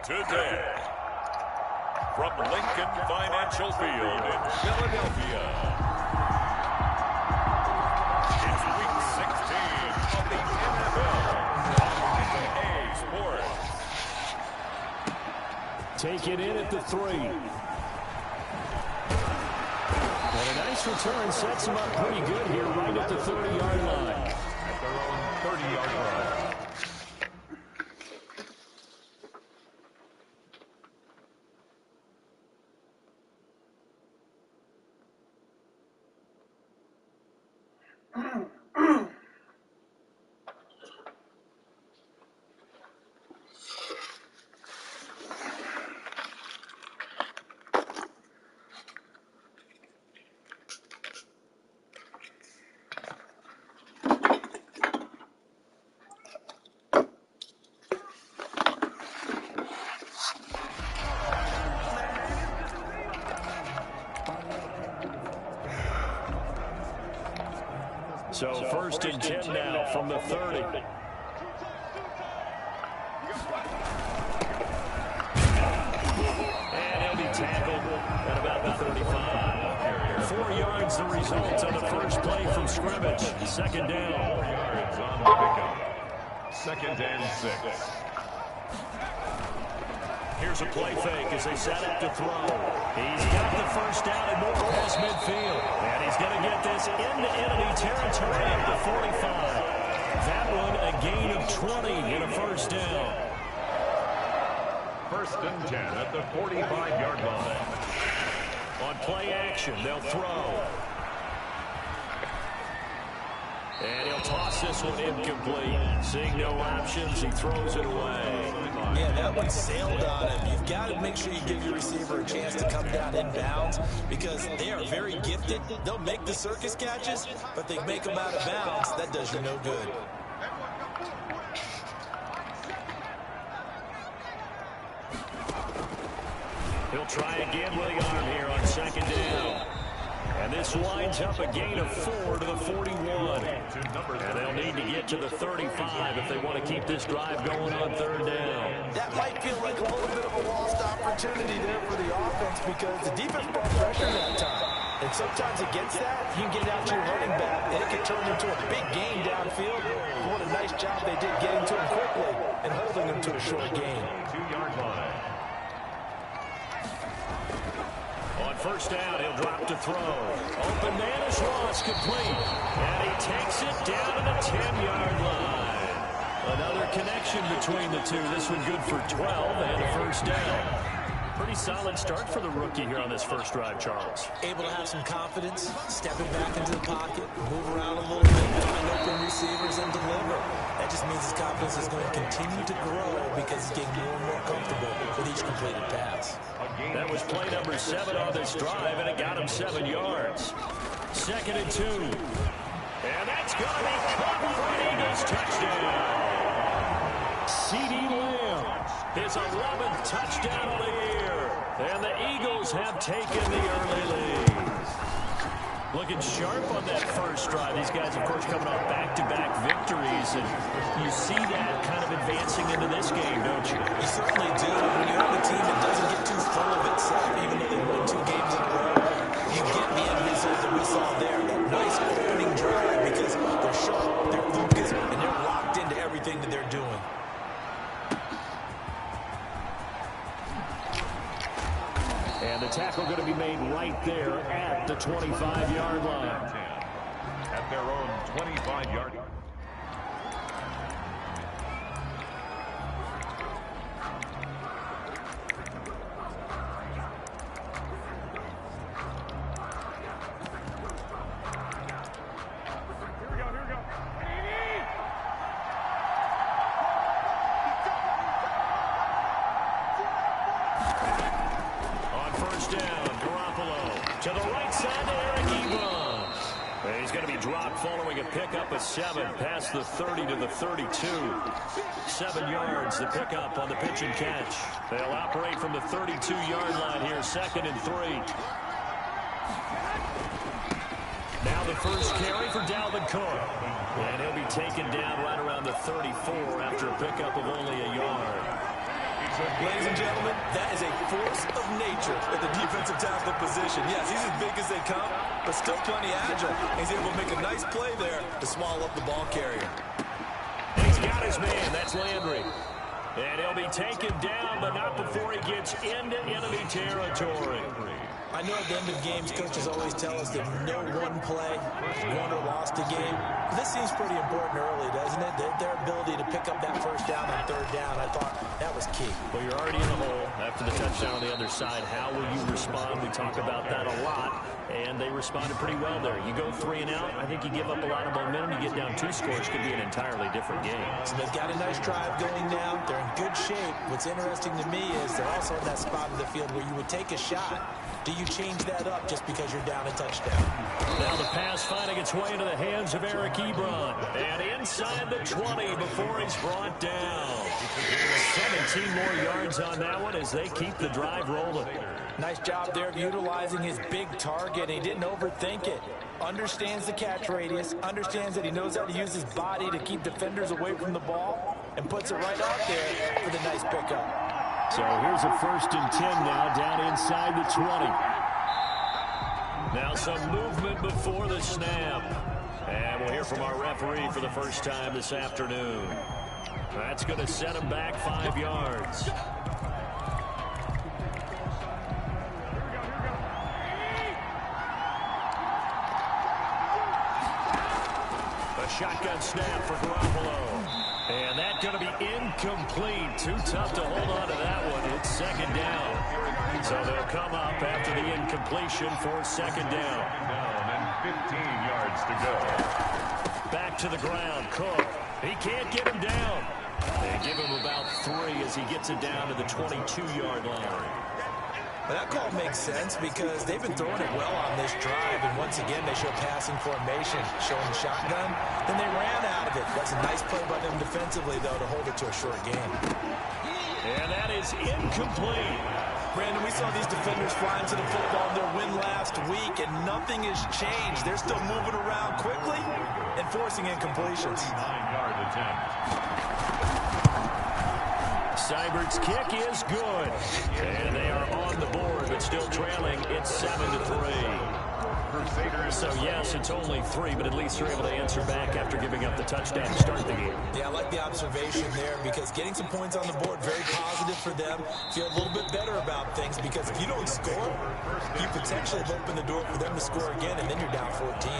today. From Lincoln Financial Field in Philadelphia, it's Week 16 of the NFL on EA Sports. Take it in at the 3. And a nice return sets him up pretty good here right at the 30-yard line. At their own 30-yard line. So 1st and 10 now from the 30. And he'll be tackled at about the 35. 4 yards the result on the first play from scrimmage. 2nd down. 4 yards on the pickup. 2nd and 6. Here's a play fake as they set up to throw. He's got the first down and more past midfield. And he's going to get this into enemy territory at the 45. That one a gain of 20 and a first down. 1st and 10 at the 45-yard line. On play action, they'll throw. And he'll toss this one incomplete. Seeing no options, he throws it away. Yeah, that one sailed on him. You've got to make sure you give your receiver a chance to come down in bounds because they are very gifted. They'll make the circus catches, but they make them out of bounds. That does you no good. He'll try again with the arm here on 2nd down. And this winds up a gain of 4 to the 41. And they'll need to get to the 35 if they want to keep this drive going on 3rd down. That might feel like a little bit of a lost opportunity there for the offense because the defense brought pressure that time. And sometimes against that, you can get it out to your running back, and it can turn into a big gain downfield. What a nice job they did getting to him quickly and holding him to a short gain. 2-yard line. On 1st down, he'll drop to throw. Open man is Ross, complete. And he takes it down to the 10-yard line. Another connection between the two. This one good for 12 and a first down. Pretty solid start for the rookie here on this first drive, Charles. Able to have some confidence, stepping back into the pocket, move around a little bit, find open receivers, and deliver. That just means his confidence is going to continue to grow because he's getting more and more comfortable with each completed pass. That was play number 7 on this drive, and it got him 7 yards. 2nd and 2. And that's going to be caught for an Eagles touchdown. C.D. Lamb, his 11th touchdown of the year. And the Eagles have taken the early lead. Looking sharp on that first drive. These guys, of course, coming off back-to-back victories. And you see that kind of advancing into this game, don't you? You certainly do. When you have a team that doesn't get too full of itself, even though they won 2 games in a row, you get the end result that we saw there. That nice opening drive because they're sharp, they're focused, and they're locked into everything that they're doing. And the tackle going to be made right there at the 25-yard line. At their own 25-yard line. Following a pickup of 7 past the 30 to the 32. 7 yards, the pickup on the pitch and catch. They'll operate from the 32-yard line here, 2nd and 3. Now the first carry for Dalvin Cook. And he'll be taken down right around the 34 after a pickup of only a yard. Ladies and gentlemen, that is a force of nature at the defensive tackle position. Yes, he's as big as they come, but still plenty agile. He's able to make a nice play there to swallow up the ball carrier. And he's got his man. That's Landry. And he'll be taken down, but not before he gets into enemy territory. I know at the end of games, coaches always tell us that no one play won or lost a game. This seems pretty important early, doesn't it? Their ability to pick up that first down on third down, I thought that was key. Well, you're already in the hole after the touchdown on the other side. How will you respond? We talk about that a lot, and they responded pretty well there. You go 3 and out, I think you give up a lot of momentum. You get down 2 scores, could be an entirely different game. So they've got a nice drive going now. They're in good shape. What's interesting to me is they're also in that spot of the field where you would take a shot. Do you change that up just because you're down a touchdown? Now the pass finding its way into the hands of Eric Ebron. And inside the 20 before he's brought down. 17 more yards on that one as they keep the drive rolling. Nice job there of utilizing his big target. He didn't overthink it. Understands the catch radius. Understands that he knows how to use his body to keep defenders away from the ball. And puts it right out there for the nice pickup. So here's a 1st and 10 now down inside the 20. Now some movement before the snap. And we'll hear from our referee for the first time this afternoon. That's going to set him back 5 yards. A shotgun snap for Garoppolo. And that's going to be incomplete. Too tough to hold on to that one. It's 2nd down. So they'll come up after the incompletion for 2nd down. And 15 yards to go. Back to the ground. Cook. He can't get him down. They give him about 3 as he gets it down to the 22-yard line. Well, that call makes sense because they've been throwing it well on this drive, and once again they show passing formation, showing the shotgun. Then they ran out of it. That's a nice play by them defensively, though, to hold it to a short game. And that is incomplete. Brandon, we saw these defenders flying to the football in their win last week, and nothing has changed. They're still moving around quickly and forcing incompletions. 9-yard attempt. Seibert's kick is good. And they are on the board, but still trailing. It's 7-3. So, yes, it's only 3, but at least they're able to answer back after giving up the touchdown to start the game. Yeah, I like the observation there because getting some points on the board, very positive for them. Feel a little bit better about things because if you don't score, you potentially have opened the door for them to score again, and then you're down 14.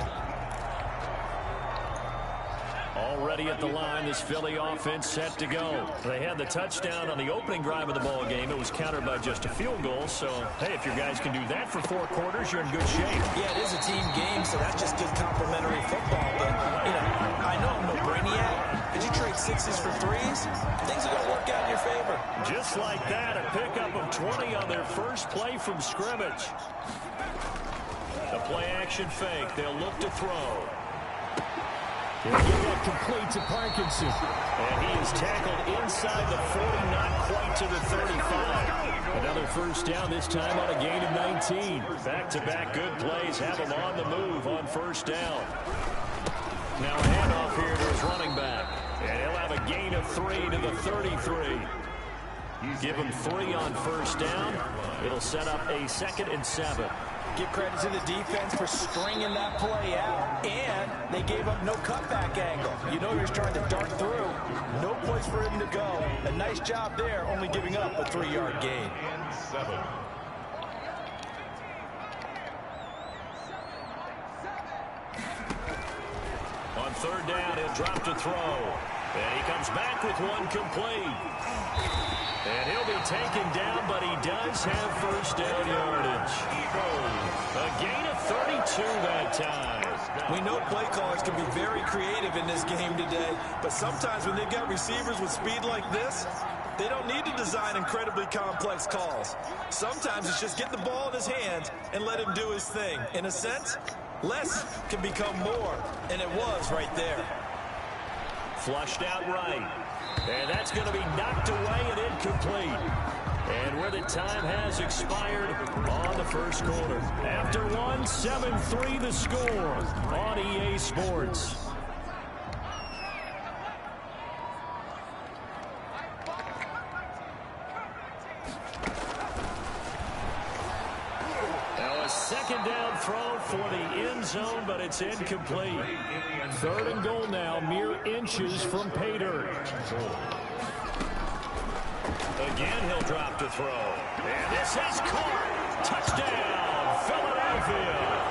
Already at the line, this Philly offense set to go. They had the touchdown on the opening drive of the ball game. It was countered by just a field goal. So, hey, if your guys can do that for 4 quarters, you're in good shape. Yeah, it is a team game, so that's just good complimentary football. But, you know, I know I'm no brainiac. Did you trade 6s for 3s? Things are going to work out in your favor. Just like that, a pickup of 20 on their first play from scrimmage. The play action fake. They'll look to throw. He'll get that complete to Parkinson. And he is tackled inside the 40, not quite to the 35. Another first down, this time on a gain of 19. Back-to-back good plays have him on the move on first down. Now a handoff here to his running back. And he'll have a gain of 3 to the 33. Give him 3 on first down. It'll set up a 2nd and 7. Give credit to the defense for stringing that play out, and they gave up no cutback angle. You know you're trying to dart through. No place for him to go. A nice job there, only giving up a 3-yard gain. And 7. On third down, he'll drop to throw. And he comes back with one complete. And he'll be taken down, but he does have first down yardage. A gain of 32 that time. We know play callers can be very creative in this game today, but sometimes when they've got receivers with speed like this, they don't need to design incredibly complex calls. Sometimes it's just get the ball in his hands and let him do his thing. In a sense, less can become more, and it was right there. Flushed out right. And that's going to be knocked away and incomplete. And where the time has expired on the first quarter. After one, 7-3 the score on EA Sports. second down throw for the end zone, but it's incomplete. Third and goal now, mere inches from pay dirt. Again, he'll drop to throw. And this is caught. Touchdown, Philadelphia.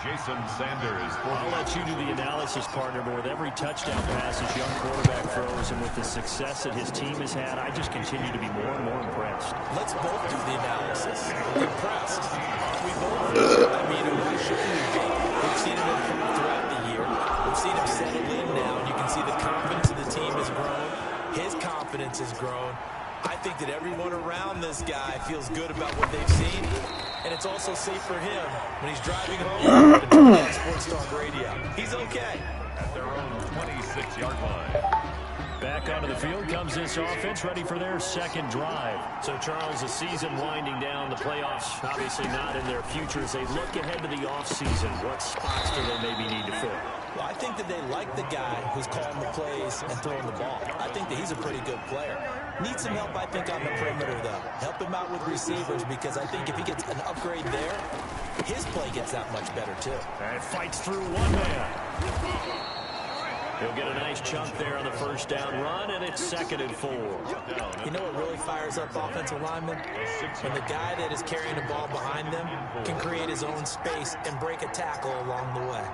Jason Sanders. I'll let you do the analysis, partner, but with every touchdown pass this young quarterback throws and with the success that his team has had, I just continue to be more and more impressed. Let's both do the analysis. Impressed. We both. I mean, why shouldn't we be? We've seen him improve throughout the year. We've seen him settle in now, and you can see the confidence of the team has grown. His confidence has grown. I think that everyone around this guy feels good about what they've seen, and it's also safe for him when he's driving home to turn on Sports Talk Radio. He's okay. At their own 26-yard line. Back onto the field comes this offense, ready for their second drive. So, Charles, the season winding down, the playoffs obviously not in their future. As they look ahead to the offseason, what spots do they maybe need to fill? Well, I think that they like the guy who's calling the plays and throwing the ball. I think that he's a pretty good player. Needs some help, I think, on the perimeter, though. Help him out with receivers, because I think if he gets an upgrade there, his play gets that much better, too. And fights through one man. He'll get a nice chunk there on the first down run, and it's 2nd and 4. You know what really fires up offensive linemen? When the guy that is carrying the ball behind them can create his own space and break a tackle along the way.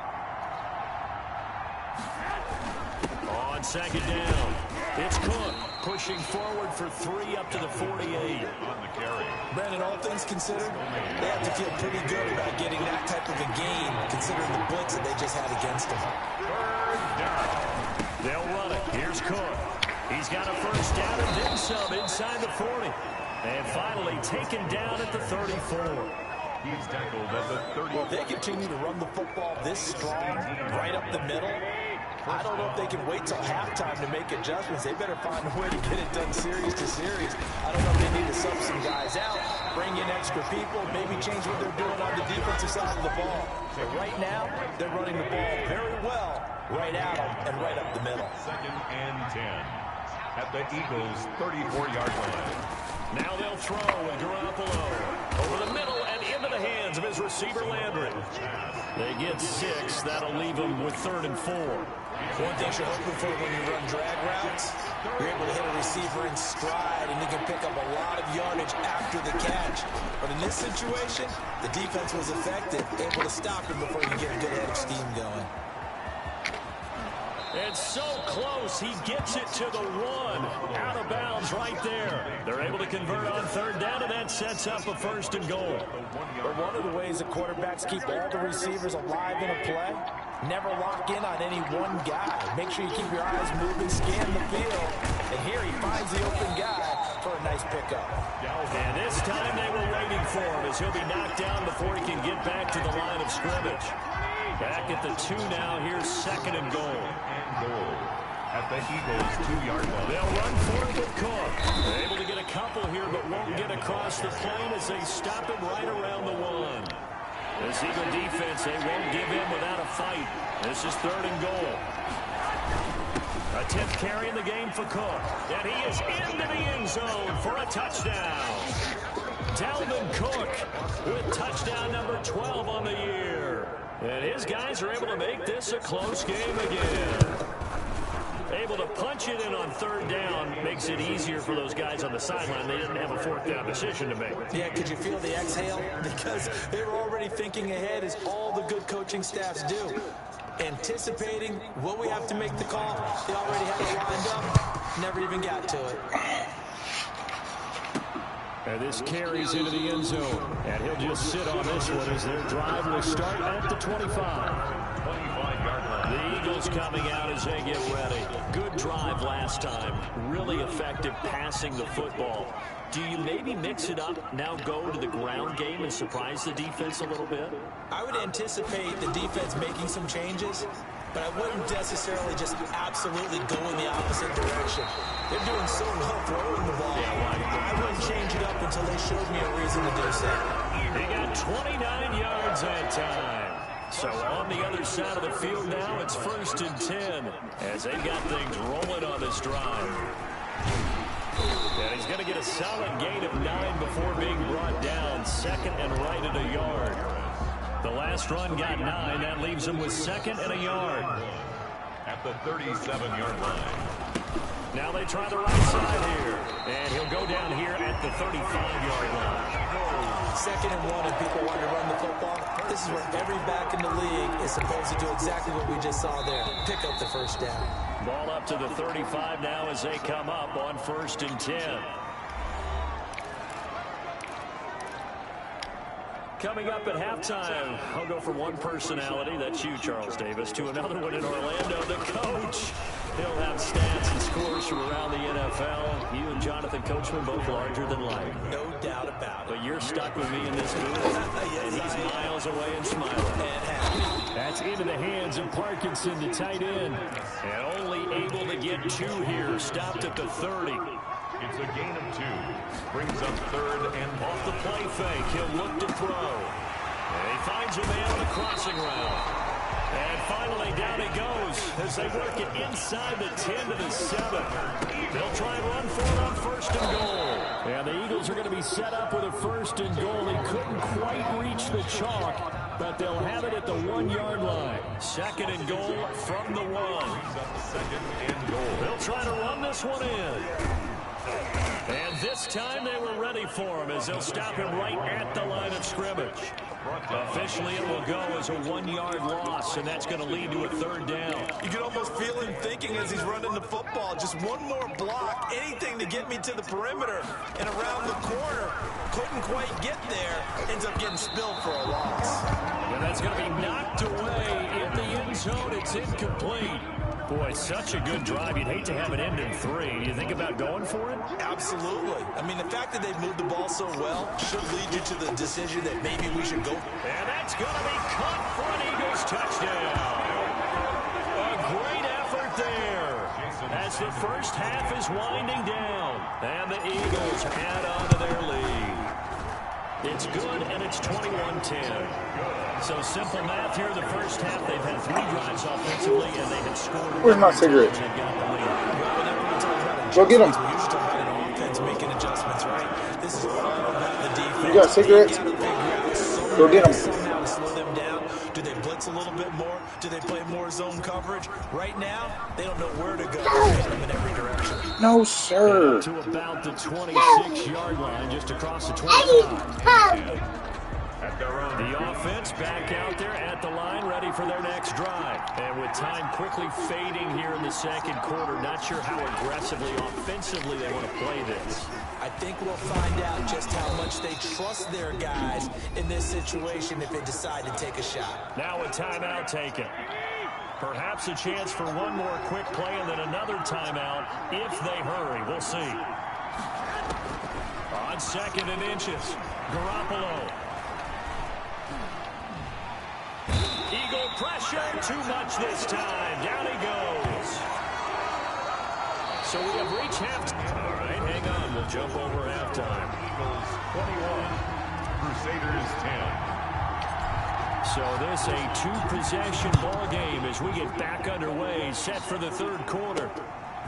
On 2nd down, it's Cook pushing forward for 3 up to the 48. On the carry. Brandon, all things considered, they have to feel pretty good about getting that type of a gain, considering the blitz that they just had against them. They'll run it. Here's Cook. He's got a first down and then some inside the 40. And finally taken down at the 34. He's tackled at the 30. Well, if they continue to run the football this strong, right up the middle, I don't know if they can wait till halftime to make adjustments. They better find a way to get it done series to series. I don't know if they need to sub some guys out, bring in extra people, maybe change what they're doing on the defensive side of the ball. But right now, they're running the ball very well, right at them and right up the middle. 2nd and 10 at the Eagles' 34-yard line. Now they'll throw with Garoppolo over the middle and into the hands of his receiver Landry. They get 6. That'll leave them with 3rd and 4. One thing you're hoping for when you run drag routes, you're able to hit a receiver in stride, and you can pick up a lot of yardage after the catch. But in this situation, the defense was effective, able to stop him before you can get a good head of steam going. And so close, he gets it to the 1. Out of bounds right there. They're able to convert on 3rd down, and that sets up a 1st and goal. But one of the ways that quarterbacks keep all the receivers alive in a play, never lock in on any one guy. Make sure you keep your eyes moving, scan the field. And here he finds the open guy for a nice pickup. And this time they were waiting for him as he'll be knocked down before he can get back to the line of scrimmage. Back at the 2 now. Here's 2nd and goal. At the Eagles' 2-yard line. They'll run for it with Cook. They're able to get a couple here, but won't get across the plane as they stop him right around the 1. This Eagle defense, they won't give in without a fight. This is 3rd and goal. A 10th carry in the game for Cook. And he is into the end zone for a touchdown. Dalvin Cook with touchdown number 12 on the year. And his guys are able to make this a close game again. Able to punch it in on 3rd down makes it easier for those guys on the sideline. They didn't have a 4th down decision to make. Yeah, could you feel the exhale? Because they were already thinking ahead, as all the good coaching staffs do. Anticipating what we have to make the call. They already had it lined up. Never even got to it. And this carries into the end zone. And he'll just sit on this one as their drive will start at the 25. 25-yard line. The Eagles coming out as they get ready. Good drive last time. Really effective passing the football. Do you maybe mix it up, now go to the ground game and surprise the defense a little bit? I would anticipate the defense making some changes, but I wouldn't necessarily just absolutely go in the opposite direction. They're doing so well throwing the ball. I wouldn't change it up until they showed me a reason to do so. He got 29 yards that time. So on the other side of the field now, it's 1st and 10 as they got things rolling on this drive. And he's going to get a solid gain of 9 before being brought down. on second and right at a yard. The last run got 9. That leaves him with second and a yard. At the 37-yard line. Now they try the right side here. And he'll go down here at the 35-yard line. Second and 1 and people want to run the football. This is where every back in the league is supposed to do exactly what we just saw there. Pick up the first down. Ball up to the 35 now as they come up on 1st and 10. Coming up at halftime, I'll go from one personality, that's you, Charles Davis, to another one in Orlando, the coach. He'll have stats and scores from around the NFL. You and Jonathan Coachman both larger than life. No doubt about it. But you're stuck with me in this booth, and he's miles away and smiling. And happy. That's into the hands of Parkinson, the tight end. And only able to get 2 here, stopped at the 30. It's a gain of 2. Brings up 3rd and off the play fake. He'll look to throw. And he finds a man on a crossing route. And finally, down he goes as they work it inside the 10 to the 7. They'll try and run for it on 1st and goal. And the Eagles are going to be set up with a 1st and goal. He couldn't quite reach the chalk, but they'll have it at the 1-yard line. 2nd and goal from the 1. brings up 2nd and goal. They'll try to run this one in. And this time they were ready for him as they'll stop him right at the line of scrimmage. Officially, it will go as a 1-yard loss, and that's going to lead to a 3rd down. You can almost feel him thinking as he's running the football. Just one more block, anything to get me to the perimeter and around the corner. Couldn't quite get there. Ends up getting spilled for a loss. And that's going to be knocked away in the end zone. It's incomplete. Boy, such a good drive. You'd hate to have it end in 3. Do you think about going for it? Absolutely. I mean, the fact that they've moved the ball so well should lead you to the decision that maybe we should go. And that's going to be caught for an Eagles touchdown. A great effort there as the first half is winding down. And the Eagles add on to their lead. It's good, and it's 21-10. So simple math here. The first half, they've had 3 drives offensively, and they have scored. Where's my cigarette? Go get them. We usually talk about an offense making adjustments, right? This is all about the defense. You got cigarettes? Go get them. Somehow to slow them down. Do they blitz a little bit more? Do they play more zone coverage? Right now, they don't know where to go. They're hitting them in every direction. No, sir. To about the 26-yard line, just across the 25. The offense back out there at the line, ready for their next drive. And with time quickly fading here in the 2nd quarter, not sure how aggressively, offensively they want to play this. I think we'll find out just how much they trust their guys in this situation if they decide to take a shot. Now a timeout taken. Perhaps a chance for one more quick play and then another timeout if they hurry. We'll see. On 2nd and inches, Garoppolo. Eagle pressure, too much this time. Down he goes. So we have reached halftime. All right, hang on. We'll jump over halftime. Eagles 21, Crusaders 10. So this a 2-possession ball game as we get back underway, set for the 3rd quarter.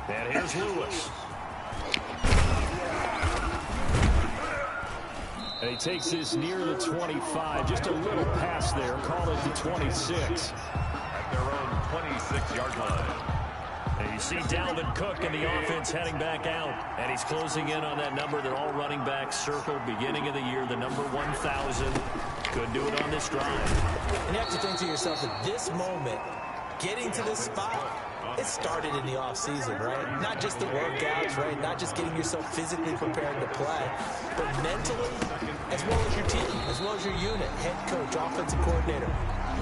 And here's Lewis. And he takes this near the 25. Just a little pass there. Call it the 26. At their own 26-yard line. And you see Dalvin Cook and the offense heading back out. And he's closing in on that number that all running backs circled beginning of the year, the number 1,000. Could do it on this drive. And you have to think to yourself, at this moment, getting to this spot, it started in the offseason, right? Not just the workouts, right? Not just getting yourself physically prepared to play, but mentally, as well as your team, as well as your unit, head coach, offensive coordinator.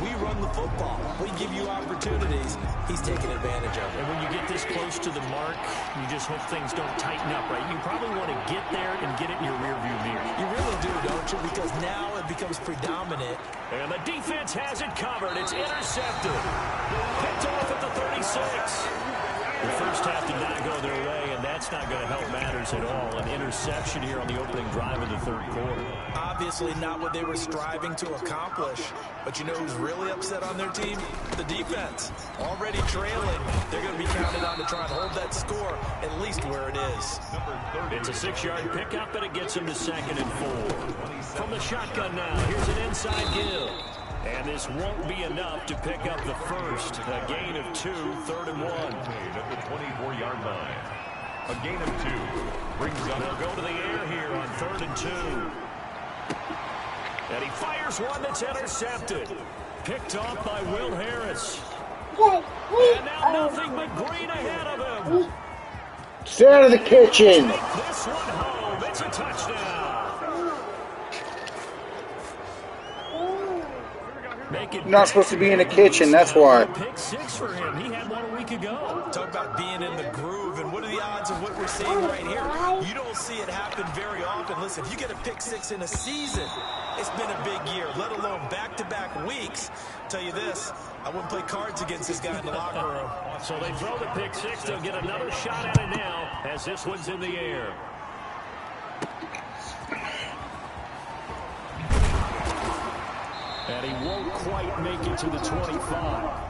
We run the football. We give you opportunities. He's taking advantage of it. And when you get this close to the mark, you just hope things don't tighten up, right? You probably want to get there and get it in your rearview mirror. You really do, don't you? Because now it becomes predominant. And the defense has it covered. It's intercepted. Picked off at the 36. The first half did not go their way, and that's not going to help matters at all. An interception here on the opening drive of the third quarter. Obviously not what they were striving to accomplish. But you know who's really upset on their team? The defense. Already trailing. They're going to be counted on to try and hold that score at least where it is. It's a 6-yard pickup, and it gets him to 2nd and 4. From the shotgun now, here's an inside give. And this won't be enough to pick up the first. A gain of 2, 3rd and 1. At the 24-yard line. A gain of 2 brings up. They'll go to the air here on 3rd and 2. And he fires one that's intercepted. Picked off by Will Harris. And now nothing but green ahead of him. Stay out of the kitchen. This one home. It's a touchdown. Not supposed to be in the kitchen, that's why. Pick 6 for him. He had one a week ago. Talk about being in the groove, and what are the odds of what we're seeing right here? You don't see it happen very often. Listen, if you get a pick 6 in a season, it's been a big year, let alone back-to-back weeks. Tell you this, I wouldn't play cards against this guy in the locker room. So they throw the pick 6. They'll get another shot at it now as this one's in the air. And he won't quite make it to the 25.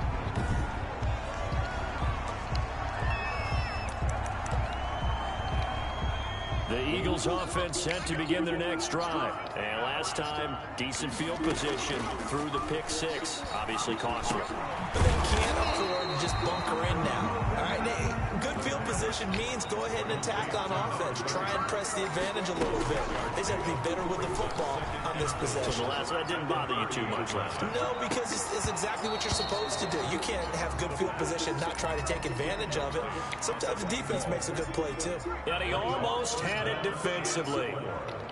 The Eagles offense set to begin their next drive. And last time, decent field position through the pick 6. Obviously costly. But they can't afford to just bunker in now. All right, good field position means go ahead and attack on offense. Try and press the advantage a little bit. They just have to be better with the football on this possession. So the last one didn't bother you too much last time? No, because it's exactly what you're supposed to do. You can't have good field position, not try to take advantage of it. Sometimes the defense makes a good play, too. And he almost had it defensively.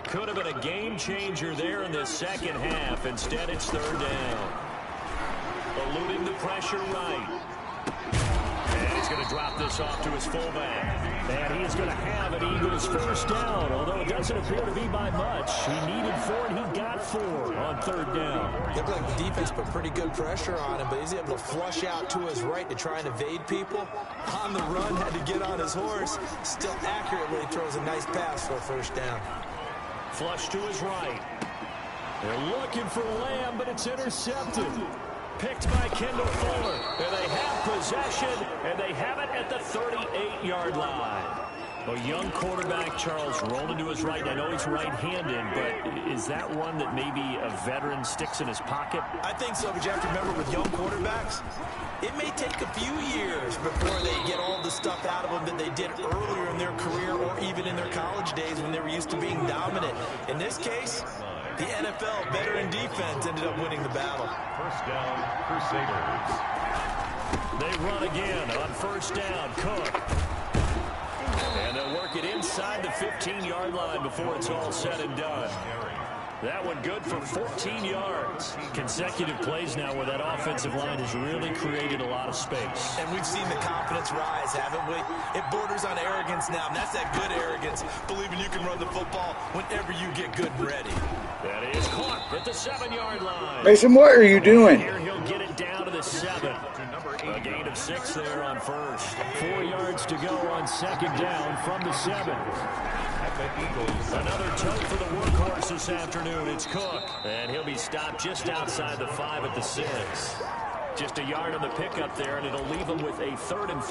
Could have been a game changer there in the second half. Instead, it's 3rd down. Eluding the pressure right. And he's going to drop this off to his fullback. And he is going to have an Eagles first down, although it doesn't appear to be by much. He needed 4, and he got 4 on 3rd down. Looked like the defense put pretty good pressure on him, but he's able to flush out to his right to try and evade people. On the run, had to get on his horse. Still accurately throws a nice pass for a first down. Flush to his right. They're looking for Lamb, but it's intercepted. Picked by Kendall Fuller. And they have possession, and they have it at the 38-yard line. A young quarterback, Charles, rolling to his right. I know he's right-handed, but is that one that maybe a veteran sticks in his pocket? I think so, but you have to remember with young quarterbacks, it may take a few years before they get all the stuff out of them that they did earlier in their career or even in their college days when they were used to being dominant. In this case, the NFL veteran defense ended up winning the battle. First down, Crusaders. They run again on first down. Cook. And they'll work it inside the 15-yard line before it's all said and done. That one good for 14 yards. Consecutive plays now where that offensive line has really created a lot of space. And we've seen the confidence rise, haven't we? It borders on arrogance now, and that's that good arrogance, believing you can run the football whenever you get good and ready. That is caught at the 7-yard line. Mason, what are you doing? Here he'll get it down to the 7. A gain of 6 there on first. 4 yards to go on second down from the 7. Another tote for the workhorse this afternoon. It's Cook. And he'll be stopped just outside the 5 at the 6. Just a yard on the pickup there, and it'll leave him with a 3rd and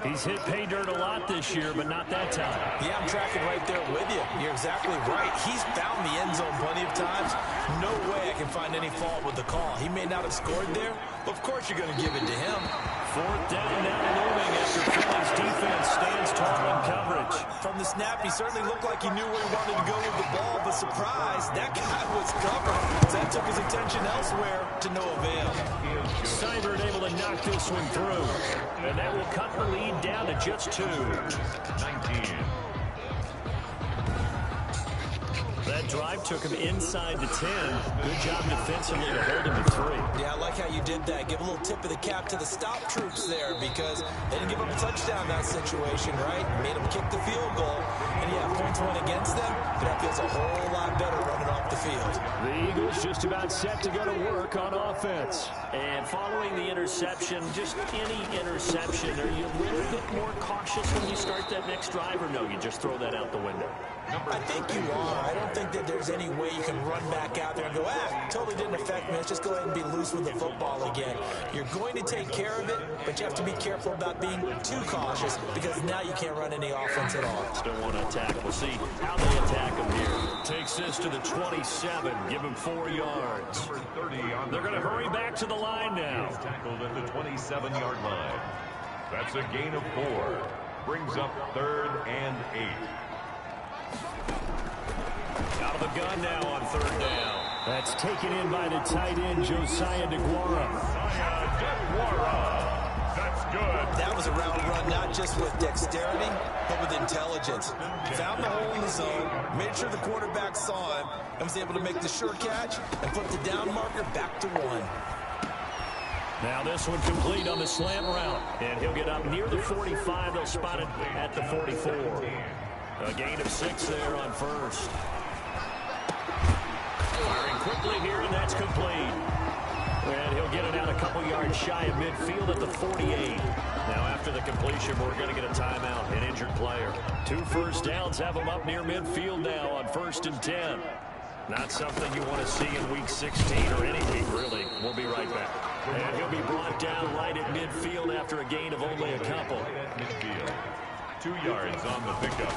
3. He's hit pay dirt a lot this year, but not that time. Yeah, I'm tracking right there with you. You're exactly right. He's found the end zone plenty of times. No way I can find any fault with the call. He may not have scored there, but of course you're going to give it to him. 4th down now looming after Philly's defense stands tall in coverage. From the snap, he certainly looked like he knew where he wanted to go with the ball, but surprise, that guy was covered. So that took his attention elsewhere to no avail. Seibert able to knock this one through. And that will cut the lead down to just 2. 19. That drive took him inside the 10. Good job defensively to hold him to 3. Yeah, I like how you did that. Give a little tip of the cap to the stop troops there because they didn't give up a touchdown in that situation, right? Made them kick the field goal. And, yeah, points went against them, but that feels a whole lot better running off the field. The Eagles just about set to go to work on offense. And following the interception, just any interception, are you a little bit more cautious when you start that next drive, or no, you just throw that out the window? I think you are. I don't think that there's any way you can run back out there and go, totally didn't affect me. Let's just go ahead and be loose with the football again. You're going to take care of it, but you have to be careful about being too cautious because now you can't run any offense at all. Still want to attack. We'll see how they attack him here. Takes this to the 27. Give him 4 yards. They're going to hurry back to the line now. He's tackled at the 27-yard line. That's a gain of 4. Brings up 3rd and 8. Out of the gun now on 3rd down. That's taken in by the tight end, Josiah DeGuara. That's good. That was a route run, not just with dexterity, but with intelligence. Found the hole in the zone, made sure the quarterback saw him, and was able to make the sure catch and put the down marker back to 1. Now this one complete on the slant route. And he'll get up near the 45. They'll spot it at the 44. A gain of 6 there on 1st. Firing quickly here, and that's complete. And he'll get it out a couple yards shy of midfield at the 48. Now after the completion, we're going to get a timeout, an injured player. 2 first downs have him up near midfield now on 1st and 10. Not something you want to see in week 16 or any week, really. We'll be right back. And he'll be brought down right at midfield after a gain of only a couple. 2 yards on the pickup.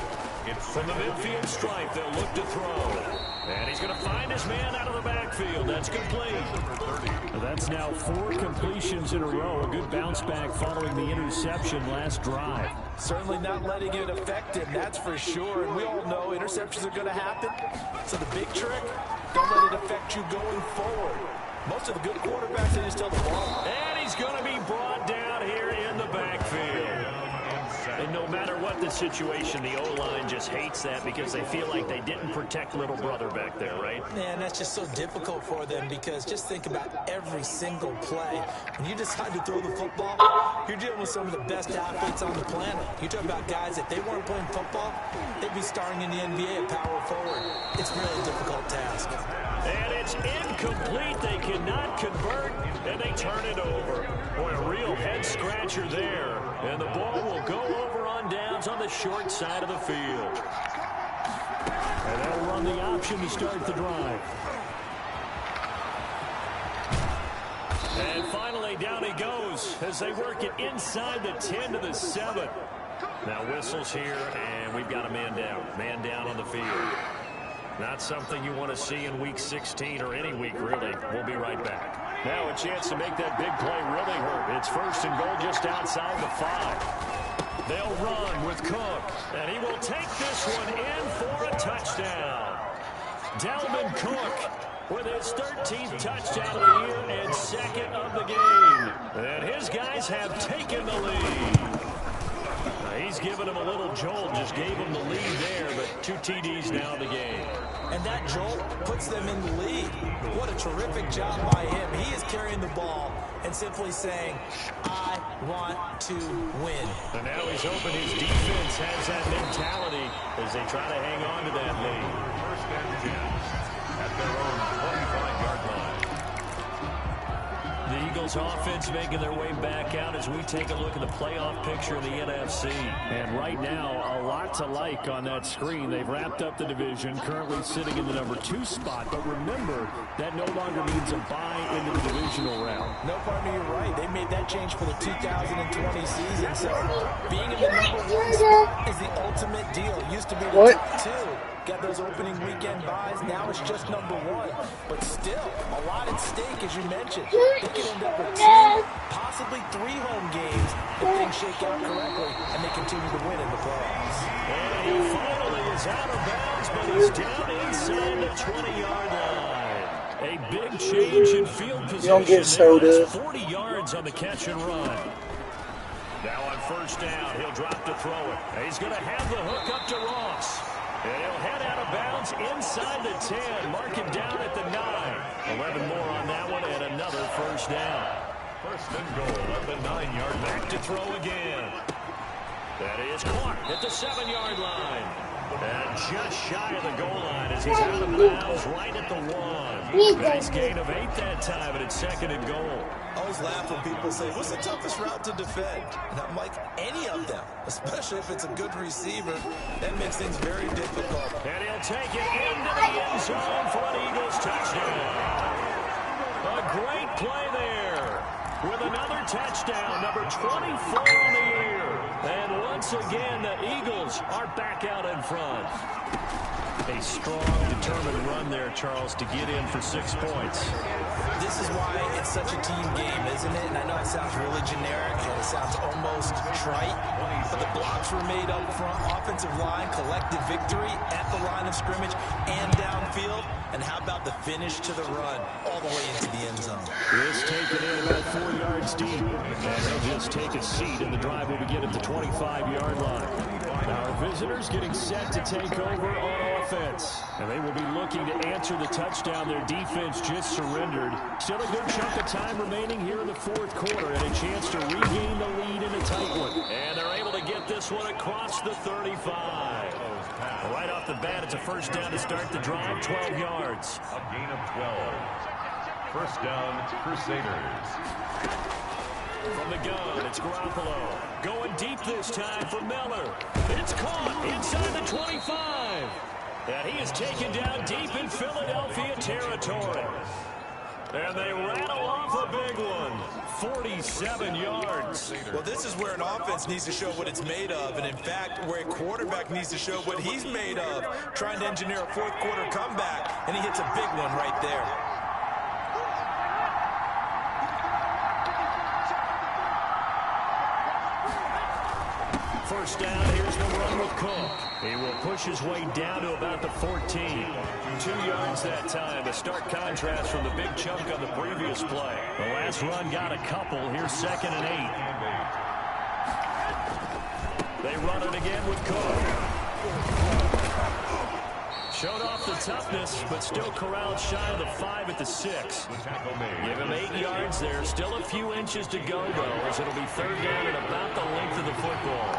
It's from the midfield stripe. They'll look to throw. And he's going to find his man out of the backfield. That's complete. That's now 4 completions in a row. A good bounce back following the interception last drive. Certainly not letting it affect him, that's for sure. And we all know interceptions are going to happen. So the big trick, don't let it affect you going forward. Most of the good quarterbacks, they just tell the ball. And he's going to be brought down here in the backfield. And no matter what the situation, the O-line just hates that because they feel like they didn't protect little brother back there, right? Man, that's just so difficult for them because just think about every single play. When you decide to throw the football, you're dealing with some of the best athletes on the planet. You talk about guys, if they weren't playing football, they'd be starring in the NBA at power forward. It's a really difficult task. And it's incomplete. They cannot convert, and they turn it over. Boy, a real head-scratcher there. And the ball will go over on downs on the short side of the field. And they'll run the option to start the drive. And finally, down he goes as they work it inside the 10 to the 7. Now whistles here, and we've got a man down. Man down on the field. Not something you want to see in week 16 or any week, really. We'll be right back. Now a chance to make that big play really hurt. It's 1st and goal just outside the 5. They'll run with Cook, and he will take this one in for a touchdown. Dalvin Cook with his 13th touchdown of the year and 2nd of the game. And his guys have taken the lead. He's given him a little jolt, just gave him the lead there, but 2 TDs now in the game. And that jolt puts them in the lead. What a terrific job by him. He is carrying the ball and simply saying, I want to win. And now he's hoping his defense has that mentality as they try to hang on to that lead. 1st and 10 at their own 25-yard line. The Eagles offense making their way back out as we take a look at the playoff picture in the NFC. And right now, a lot to like on that screen. They've wrapped up the division, currently sitting in the number 2 spot. But remember, that no longer means a bye into the divisional round. No, partner, you're right. They made that change for the 2020 season. So being in the number 1 spot is the ultimate deal. It used to be the top 2. Got those opening weekend buys. Now it's just number 1. But still, a lot at stake, as you mentioned. They could end up with 2, possibly 3 home games if things shake out correctly and they continue to win in the playoffs. And he finally is out of bounds, but he's down inside the 20-yard line. A big change in field position. You don't get soda. 40 yards on the catch and run. Now on 1st down, he'll drop to throw it. He's going to have the hook up to Ross. And he'll head out of bounds inside the 10, marking down at the 9. 11 more on that one, and another first down. First and goal at the 9-yard line. Back to throw again. That is caught at the 7-yard line. And just shy of the goal line as he's out of bounds right at the 1. Nice gain of 8 that time, and it's second and goal. I always laugh when people say, what's the toughest route to defend? And I'm like, any of them, especially if it's a good receiver. That makes things very difficult. And he'll take it into the end zone for an Eagles touchdown. A great play there with another touchdown, number 24 on the year. And once again, the Eagles are back out in front. A strong, determined run there, Charles, to get in for 6 points. This is why it's such a team game, isn't it? And I know it sounds really generic and it sounds almost trite, but the blocks were made up front. Offensive line, collective victory at the line of scrimmage and downfield. And how about the finish to the run all the way into the end zone? This taken in about 4 yards deep. And they'll just take a seat, and the drive will begin at the 25-yard line. Our visitors getting set to take over on offense. And they will be looking to answer the touchdown their defense just surrendered. Still a good chunk of time remaining here in the fourth quarter, and a chance to regain the lead in a tight one. And they're able to get this one across the 35. Right off the bat, it's a first down to start the drive, 12 yards. A gain of 12. First down, Crusaders. From the gun, it's Garoppolo. Going deep this time for Miller. It's caught inside the 25. And he is taken down deep in Philadelphia territory. And they rattle off a big one. 47 yards. Well, this is where an offense needs to show what it's made of. And in fact, where a quarterback needs to show what he's made of. Trying to engineer a fourth quarter comeback. And he hits a big one right there. First down, here's the run with Cook. He will push his way down to about the 14. 2 yards that time. A stark contrast from the big chunk on the previous play. The last run got a couple. Here's 2nd and 8. They run it again with Cook. Showed off the toughness, but still corralled shy of the 5 at the 6. Give him 8 yards there. Still a few inches to go, though, as it'll be third down at about the length of the football.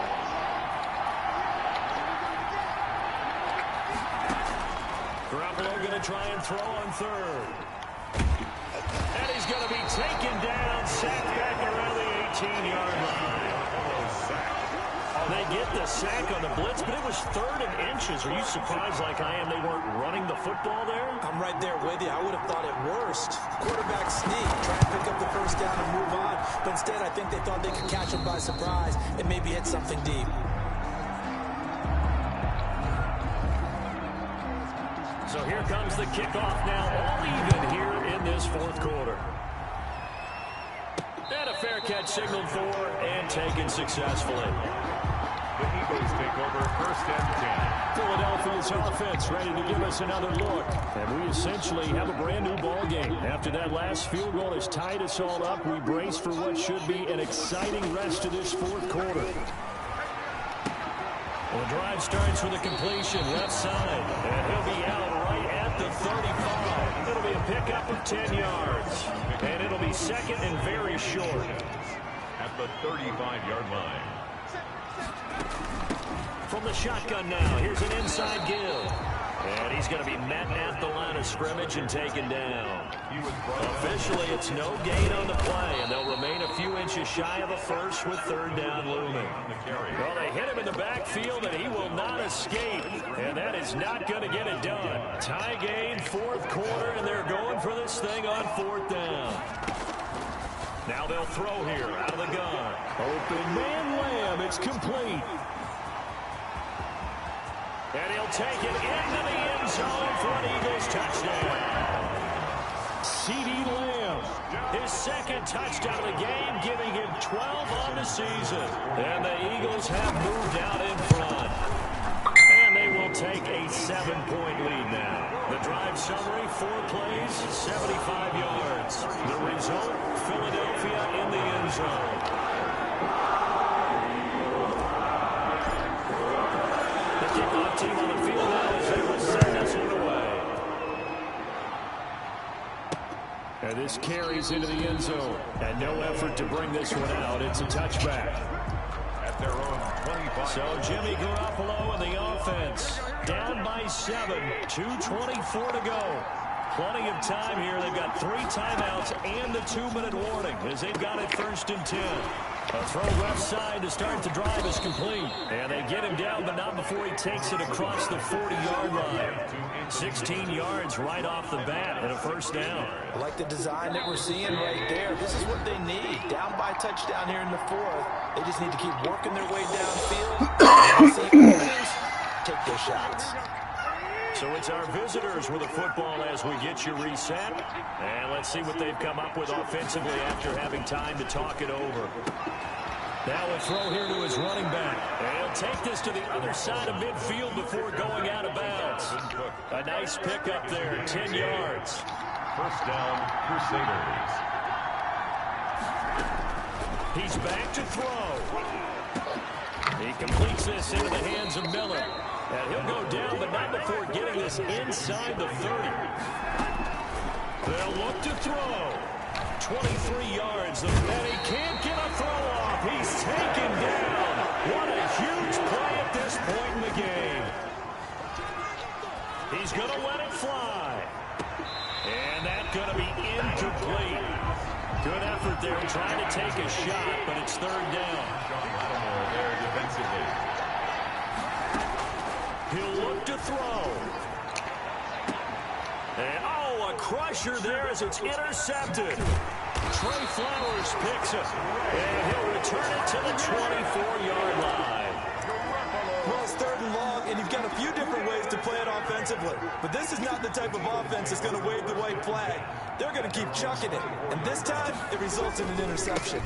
Garoppolo going to try and throw on third. And he's going to be taken down, sacked back around the 18-yard line. They get the sack on the blitz, but it was 3rd and inches. Are you surprised like I am they weren't running the football there? I'm right there with you. I would have thought at worst. Quarterback sneak, try and pick up the first down and move on. But instead, I think they thought they could catch him by surprise and maybe hit something deep. So here comes the kickoff now, all even here in this fourth quarter. And a fair catch signaled for and taken successfully. The Eagles take over first and 10. Philadelphia's offense ready to give us another look. And we essentially have a brand new ball game. After that last field goal has tied us all up, we brace for what should be an exciting rest of this fourth quarter. Well, the drive starts with a completion left side. And he'll be out right at the 35. It'll be a pickup of 10 yards. And it'll be second and very short. At the 35-yard line. From the shotgun now, here's an inside give. And he's going to be met at the line of scrimmage and taken down. Officially, it's no gain on the play, and they'll remain a few inches shy of a first with third down looming. Well, they hit him in the backfield, and he will not escape. And that is not going to get it done. Tie game, fourth quarter, and they're going for this thing on fourth down. Now they'll throw here out of the gun. Open man Lamb, it's complete. And he'll take it into the end zone for an Eagles touchdown. CeeDee Lamb, his second touchdown of the game, giving him 12 on the season. And the Eagles have moved out in front. And they will take a 7-point lead now. The drive summary, 4 plays, 75 yards. The result, Philadelphia in the end zone. Kickoff team on the field now. And this carries into the end zone. And no effort to bring this one out. It's a touchback. At their own 25. So Jimmy Garoppolo and the offense down by 7. 2:24 to go. Plenty of time here. They've got 3 timeouts and the 2-minute warning as they've got it 1st and 10. A throw left side to start the drive is complete. And they get him down, but not before he takes it across the 40-yard line. 16 yards right off the bat and a 1st down. I like the design that we're seeing right there. This is what they need. Down by a touchdown here in the 4th. They just need to keep working their way downfield. Take their shots. So it's our visitors with the football as we get you reset. And let's see what they've come up with offensively after having time to talk it over. Now a throw here to his running back. And he'll take this to the other side of midfield before going out of bounds. A nice pickup there, 10 yards. 1st down, Crusaders. He's back to throw. He completes this into the hands of Miller. And he'll go down, but not before getting this inside the 30. They'll look to throw. 23 yards, and he can't get a throw off. He's taken down. What a huge play at this point in the game. He's going to let it fly. And that's going to be incomplete. Good effort there trying to take a shot, but it's 3rd down. There defensively. He'll look to throw. And, a crusher there as it's intercepted. Trey Flowers picks it. And he'll return it to the 24-yard line. Well, it's 3rd and long, and you've got a few different ways to play it offensively. But this is not the type of offense that's going to wave the white flag. They're going to keep chucking it. And this time, it results in an interception.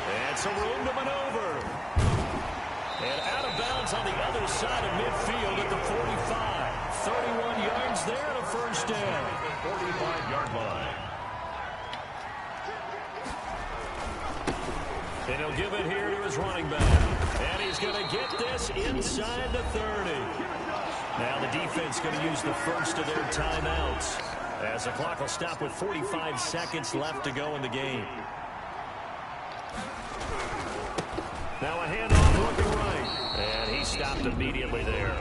And some room to maneuver. And out of bounds on the other side of midfield at the 45. 31 yards there and a 1st down. 45-yard line. And he'll give it here to his running back. And he's going to get this inside the 30. Now the defense going to use the 1st of their timeouts as the clock will stop with 45 seconds left to go in the game. Now a handoff looking right. And he stopped immediately there.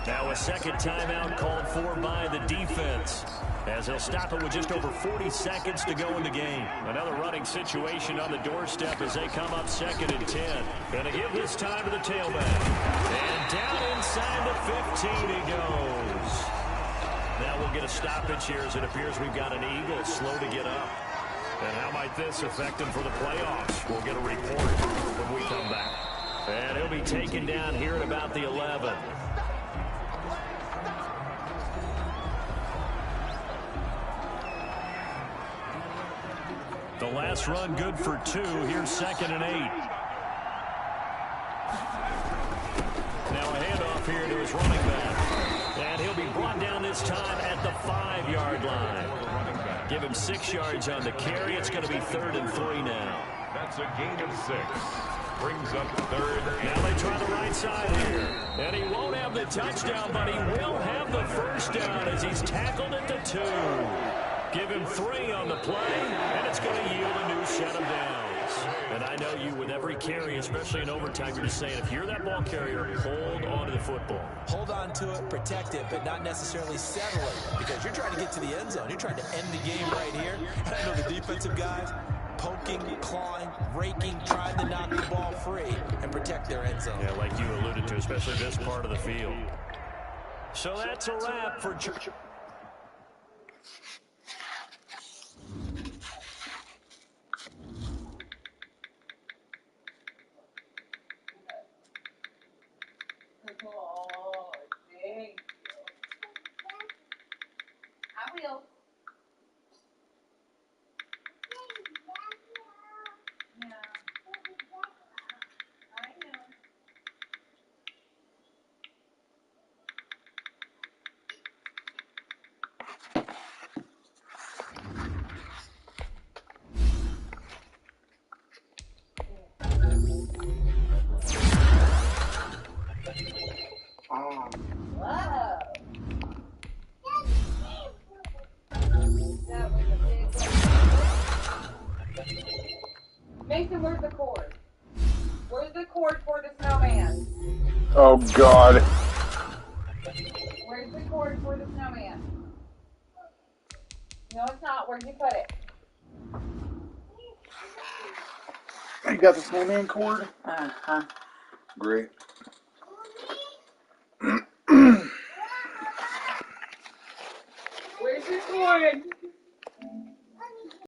Now a 2nd timeout called for by the defense as he'll stop it with just over 40 seconds to go in the game. Another running situation on the doorstep as they come up 2nd and 10. Going to give this time to the tailback. And down inside the 15 he goes. Now we'll get a stoppage here as it appears we've got an Eagle slow to get up. And how might this affect him for the playoffs? We'll get a report when we come back. And he'll be taken down here at about the 11. The last run good for 2. Here's 2nd and 8. Now a handoff here to his running back. And he'll be brought down this time at the 5-yard line. Give him 6 yards on the carry. It's going to be 3rd and 3 now. That's a gain of 6. Brings up 3rd. Now they try the right side here. And he won't have the touchdown, but he will have the 1st down as he's tackled at the 2. Give him 3 on the play, and it's going to yield a new set of downs. And I know you, with every carry, especially in overtime, you're just saying, if you're that ball carrier, hold on to the football. Hold on to it, protect it, but not necessarily settle it, because you're trying to get to the end zone. You're trying to end the game right here. And I know the defensive guys poking, clawing, raking, trying to knock the ball free and protect their end zone. Yeah, like you alluded to, especially this part of the field. So that's a wrap for Church. Oh, thank you. I will. Yeah. I know. Whoa. Mason, where's the cord? Where's the cord for the snowman? Oh, God. Where's the cord for the snowman? No, it's not. Where'd you put it? You got the snowman cord? Uh-huh. Great. Where's the cord?